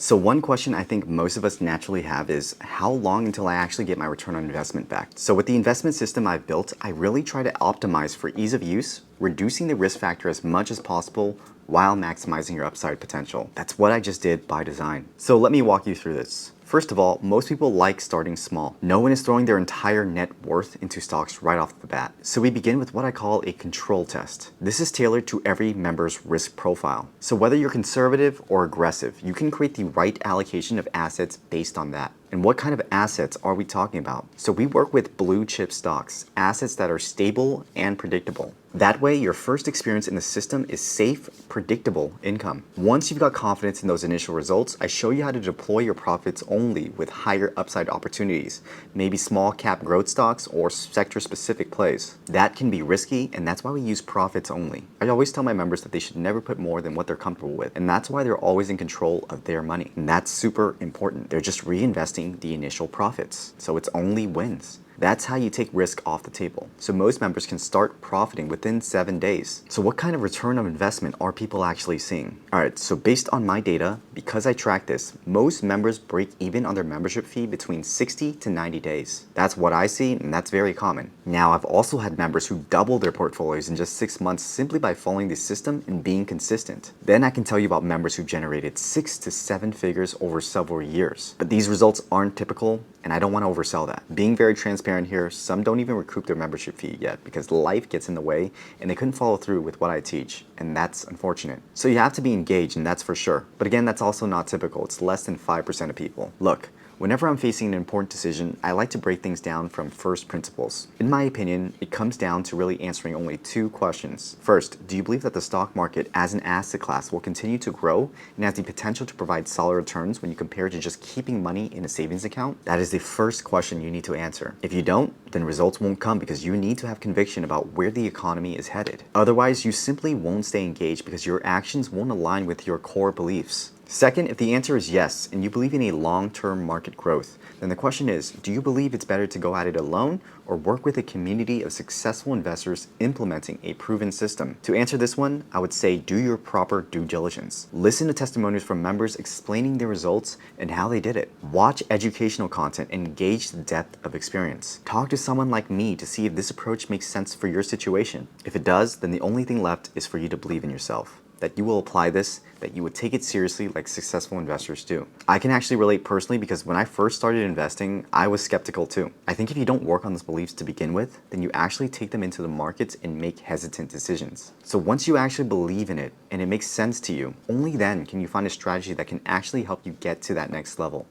So one question I think most of us naturally have is how long until I actually get my return on investment back? So with the investment system I've built, I really try to optimize for ease of use, reducing the risk factor as much as possible while maximizing your upside potential. That's what I just did by design. So let me walk you through this. First of all, most people like starting small. No one is throwing their entire net worth into stocks right off the bat. So we begin with what I call a control test. This is tailored to every member's risk profile. So whether you're conservative or aggressive, you can create the right allocation of assets based on that. And what kind of assets are we talking about? So we work with blue chip stocks, assets that are stable and predictable. That way, your first experience in the system is safe, predictable income. Once you've got confidence in those initial results, I show you how to deploy your profits only with higher upside opportunities, maybe small cap growth stocks or sector specific plays. That can be risky, and that's why we use profits only. I always tell my members that they should never put more than what they're comfortable with, and that's why they're always in control of their money. And that's super important. They're just reinvesting the initial profits, so it's only wins. That's how you take risk off the table. So most members can start profiting within 7 days. So what kind of return on investment are people actually seeing? All right, so based on my data, because I track this, most members break even on their membership fee between 60 to 90 days. That's what I see, and that's very common. Now, I've also had members who double their portfolios in just 6 months simply by following the system and being consistent. Then I can tell you about members who generated 6 to 7 figures over several years. But these results aren't typical, and I don't want to oversell that. Being very transparent here, some don't even recoup their membership fee yet because life gets in the way and they couldn't follow through with what I teach, and that's unfortunate. So you have to be engaged, and that's for sure. But again, that's also not typical. It's less than 5% of people. Look, whenever I'm facing an important decision, I like to break things down from first principles. In my opinion, it comes down to really answering only 2 questions. First, do you believe that the stock market as an asset class will continue to grow and has the potential to provide solid returns when you compare it to just keeping money in a savings account? That is the first question you need to answer. If you don't, then results won't come because you need to have conviction about where the economy is headed. Otherwise, you simply won't stay engaged because your actions won't align with your core beliefs. Second, if the answer is yes, and you believe in a long-term market growth, then the question is, do you believe it's better to go at it alone or work with a community of successful investors implementing a proven system? To answer this one, I would say do your proper due diligence. Listen to testimonials from members explaining their results and how they did it. Watch educational content and gauge the depth of experience. Talk to someone like me to see if this approach makes sense for your situation. If it does, then the only thing left is for you to believe in yourself, that you will apply this, that you would take it seriously like successful investors do. I can actually relate personally because when I first started investing, I was skeptical too. I think if you don't work on those beliefs to begin with, then you actually take them into the markets and make hesitant decisions. So once you actually believe in it and it makes sense to you, only then can you find a strategy that can actually help you get to that next level.